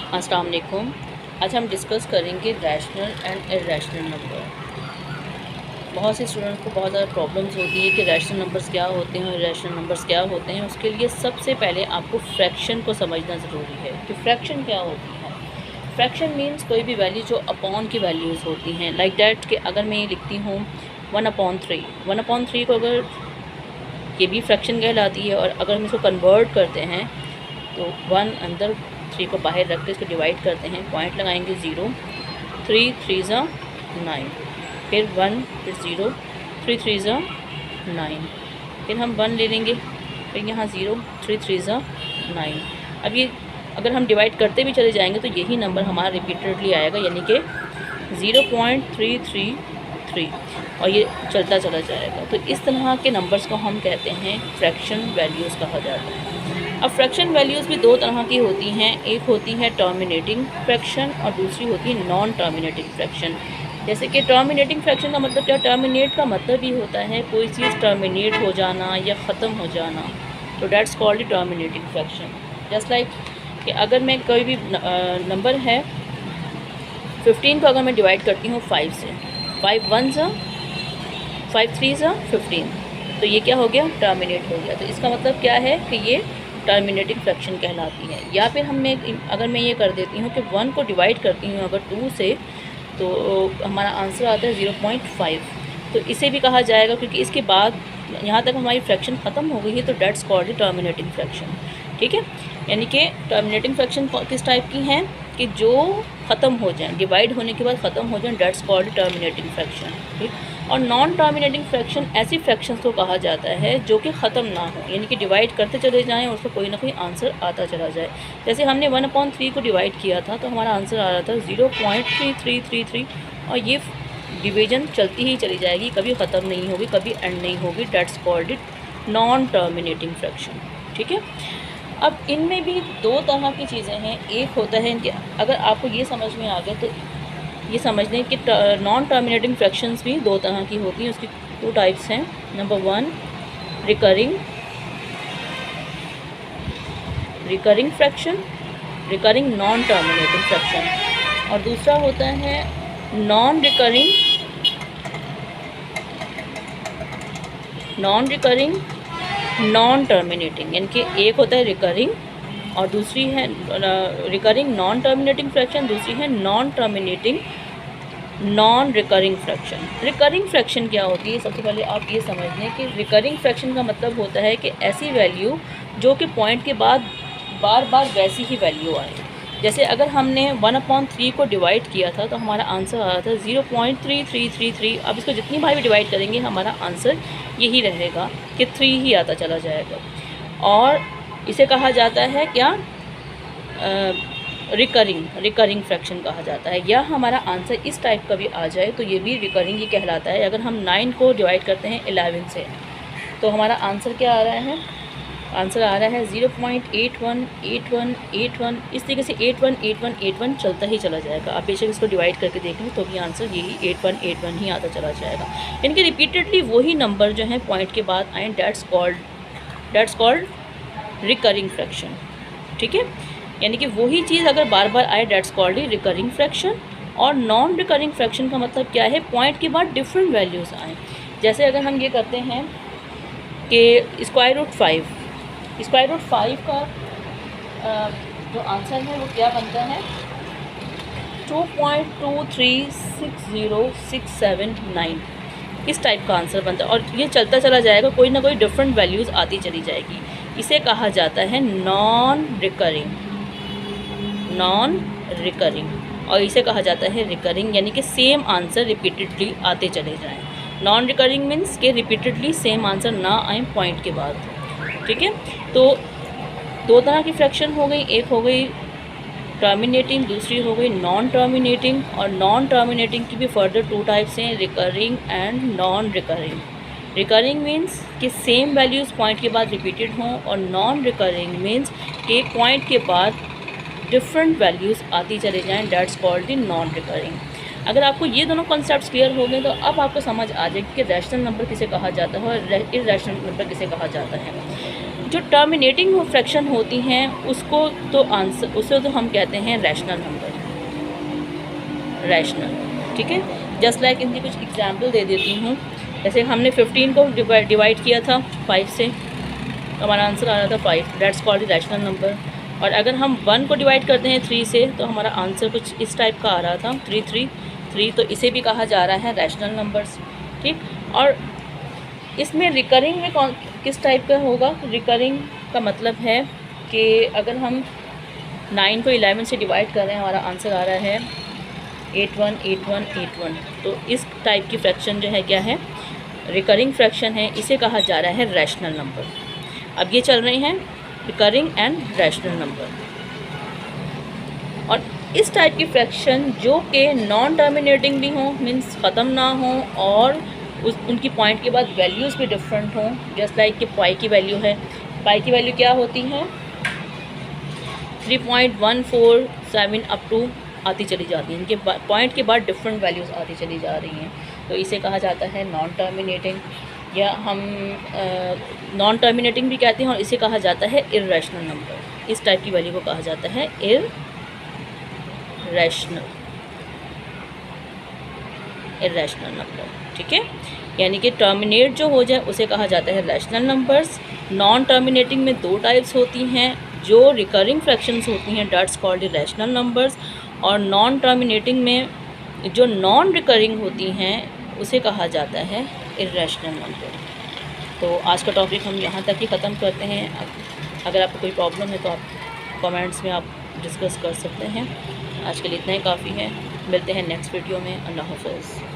अस्सलाम वालेकुम। आज हम डिस्कस करेंगे रैशनल एंड इर्रेशनल नंबर। बहुत से स्टूडेंट को बहुत ज़्यादा प्रॉब्लम्स होती है कि रैशनल नंबर्स क्या होते हैं और इर्रेशनल नंबर्स क्या होते हैं। उसके लिए सबसे पहले आपको फ्रैक्शन को समझना ज़रूरी है कि फ्रैक्शन क्या होती है। फ्रैक्शन मीन्स कोई भी वैल्यू जो अपॉन की वैल्यूज़ होती हैं, लाइक डैट कि अगर मैं ये लिखती हूँ 1/3 को अगर ये भी फ्रैक्शन कहलाती है, और अगर हम इसको कन्वर्ट करते हैं तो 1 अंदर 3 को बाहर रख के इसको डिवाइड करते हैं, पॉइंट लगाएंगे 0, 3 3 ज़ा 9, फिर 1 फिर 0, 3 3 ज़ा 9, फिर हम 1 ले लेंगे, फिर यहाँ 0, 3 3 ज़ा 9। अब ये अगर हम डिवाइड करते भी चले जाएंगे तो यही नंबर हमारा रिपीटेडली आएगा, यानी कि 0.333, और ये चलता चला जाएगा। तो इस तरह के नंबर्स को हम कहते हैं फ्रैक्शन वैल्यूज़ कहा जाता है। अब फ्रैक्शन वैल्यूज़ भी दो तरह की होती हैं, एक होती है टर्मिनेटिंग फ्रैक्शन और दूसरी होती है नॉन टर्मिनेटिंग फ्रैक्शन। जैसे कि टर्मिनेटिंग फ्रैक्शन का मतलब क्या, टर्मिनेट का मतलब ही होता है कोई चीज़ टर्मिनेट हो जाना या ख़त्म हो जाना, तो that's called terminating fraction. Just like कि अगर मैं कोई भी नंबर है 15 को अगर मैं डिवाइड करती हूँ 5 से, 5 1 ज़ा 5 3 ज़ा 15, तो ये क्या हो गया, टर्मिनेट हो गया। तो इसका मतलब क्या है कि ये टर्मिनेटिंग फ्रैक्शन कहलाती है। या फिर अगर मैं ये कर देती हूँ कि 1 को डिवाइड करती हूँ अगर 2 से, तो हमारा आंसर आता है 0.5, तो इसे भी कहा जाएगा, क्योंकि इसके बाद यहाँ तक हमारी फ्रैक्शन ख़त्म हो गई है, तो डेट्स कॉल्ड टर्मिनेटिंग फ्रैक्शन। ठीक है, यानी कि टर्मिनेटिंग फ्रैक्शन किस टाइप की हैं कि जो ख़त्म हो जाएं, डिवाइड होने के बाद ख़त्म हो जाएं, डेट्स कॉल्ड टर्मिनेटिंग फ्रैक्शन। ठीक, और नॉन टर्मिनेटिंग फ्रैक्शन ऐसी फ्रैक्शंस को कहा जाता है जो कि ख़त्म ना हो, यानी कि डिवाइड करते चले जाएं और उसका कोई ना कोई आंसर आता चला जाए। जैसे हमने 1/3 को डिवाइड किया था तो हमारा आंसर आ रहा था 0.3333, और ये डिवीजन चलती ही चली जाएगी, कभी ख़त्म नहीं होगी, कभी एंड नहीं होगी। That's called it non terminating fraction. ठीक है, अब इनमें भी दो तरह की चीज़ें हैं। एक होता है कि अगर आपको ये समझ में आ गया तो ये समझ लें कि नॉन टर्मिनेटिंग फ्रैक्शंस भी दो तरह की होती हैं। उसकी 2 टाइप्स हैं। Number 1 recurring fraction, recurring non terminating fraction, और दूसरा होता है नॉन रिकरिंग नॉन टर्मिनेटिंग, यानी कि एक होता है रिकरिंग और दूसरी है रिकरिंग नॉन टर्मिनेटिंग फ्रैक्शन, दूसरी है non terminating non recurring fraction. Recurring fraction क्या होती है, सबसे पहले आप ये समझ लें कि रिकरिंग फ्रैक्शन का मतलब होता है कि ऐसी वैल्यू जो कि पॉइंट के बाद बार बार वैसी ही वैल्यू आए। जैसे अगर हमने 1/3 को डिवाइड किया था तो हमारा आंसर आ रहा था 0.3333। अब इसको जितनी बार भी डिवाइड करेंगे हमारा आंसर यही रहेगा कि 3 ही आता चला जाएगा, और इसे कहा जाता है क्या, रिकरिंग फ्रैक्शन कहा जाता है। या हमारा आंसर इस टाइप का भी आ जाए तो ये भी रिकरिंग ही कहलाता है। अगर हम 9 को डिवाइड करते हैं 11 से, तो हमारा आंसर क्या आ रहा है, आंसर आ रहा है 0.818181। इस तरीके से 818181 चलता ही चला जाएगा। आप बेशक इसको डिवाइड करके देख लें तो भी आंसर यही 8181 ही आता चला जाएगा। यानी कि रिपीटेडली वही नंबर जो है पॉइंट के बाद आए, डेट्स कॉल्ड रिकरिंग फ्रैक्शन। ठीक है, यानी कि वही चीज़ अगर बार बार आए, डेट्स कॉल्ड रिकरिंग फ्रैक्शन। और नॉन रिकरिंग फ्रैक्शन का मतलब क्या है, पॉइंट के बाद डिफरेंट वैल्यूज़ आए। जैसे अगर हम ये करते हैं कि स्क्वायर रूट 5 का जो आंसर है वो क्या बनता है, 2.236069, इस टाइप का आंसर बनता है, और ये चलता चला जाएगा, कोई ना कोई डिफरेंट वैल्यूज़ आती चली जाएगी। इसे कहा जाता है नॉन रिकरिंग, और इसे कहा जाता है रिकरिंग, यानी कि सेम आंसर रिपीटेडली आते चले जाएं। नॉन रिकरिंग मीन्स के रिपीटेडली सेम आंसर ना आए पॉइंट के बाद। ठीक है, तो दो तरह की फ्रैक्शन हो गई, एक हो गई टर्मिनेटिंग, दूसरी हो गई नॉन टर्मिनेटिंग। और नॉन टर्मिनेटिंग की भी फर्दर 2 टाइप्स हैं, recurring and non recurring. Recurring means कि सेम वैल्यूज़ पॉइंट के बाद रिपीटेड हों, और नॉन रिकरिंग मीन्स कि पॉइंट के बाद डिफरेंट वैल्यूज़ आती चले जाएँ, that's called the non recurring. अगर आपको ये दोनों कॉन्सेप्ट्स क्लियर हो गए तो अब आपको समझ आ जाएगी कि रैशनल नंबर किसे कहा जाता है और इर्रेशनल नंबर किसे कहा जाता है। जो टर्मिनेटिंग फ्रैक्शन होती हैं उसे तो हम कहते हैं रैशनल नंबर, रैशनल, ठीक है। जस्ट लाइक इनकी कुछ एग्जांपल दे देती हूँ। जैसे हमने 15 को डिवाइड किया था 5 से, हमारा आंसर आ रहा था 5, दैट्स कॉल्ड रैशनल नंबर। और अगर हम 1 को डिवाइड करते हैं 3 से तो हमारा आंसर कुछ इस टाइप का आ रहा था 3, तो इसे भी कहा जा रहा है रैशनल नंबर्स, ठीक। और इसमें रिकरिंग में किस टाइप का होगा? रिकरिंग का मतलब है कि अगर हम 9 को 11 से डिवाइड कर रहे हैं, हमारा आंसर आ रहा है 81, तो इस टाइप की फ्रैक्शन जो है क्या है? रिकरिंग फ्रैक्शन है, इसे कहा जा रहा है रैशनल नंबर। अब ये चल रहे हैं रिकरिंग एंड रैशनल नंबर। और इस टाइप की फ्रैक्शन जो कि नॉन टर्मिनेटिंग भी हों, मीन्स ख़त्म ना हों, और उनकी पॉइंट के बाद वैल्यूज़ भी डिफरेंट हों। जस्ट लाइक कि पाई की वैल्यू है, पाई की वैल्यू क्या होती है? 3.147 अप टू आती चली जाती है, इनके पॉइंट के बाद डिफरेंट वैल्यूज़ आती चली जा रही हैं, तो इसे कहा जाता है नॉन टर्मिनेटिंग, या हम नॉन टर्मिनेटिंग भी कहते हैं, और इसे कहा जाता है इर्रेशनल नंबर। इस टाइप की वैल्यू को कहा जाता है इर्रेशनल नंबर, ठीक है। यानी कि टर्मिनेट जो हो जाए उसे कहा जाता है रैशनल नंबर्स। नॉन टर्मिनेटिंग में 2 टाइप्स होती हैं, जो रिकरिंग फ्रैक्शंस होती हैं, दैट्स कॉल्ड रैशनल नंबर्स। और नॉन टर्मिनेटिंग में जो नॉन रिकरिंग होती हैं उसे कहा जाता है इर्रेशनल नंबर। तो आज का टॉपिक हम यहाँ तक ही ख़त्म करते हैं। अगर आपको कोई प्रॉब्लम है तो आप कमेंट्स में आप डिस्कस कर सकते हैं। आज के लिए इतना ही काफ़ी है। मिलते हैं नेक्स्ट वीडियो में। अल्लाह हाफ़िज़।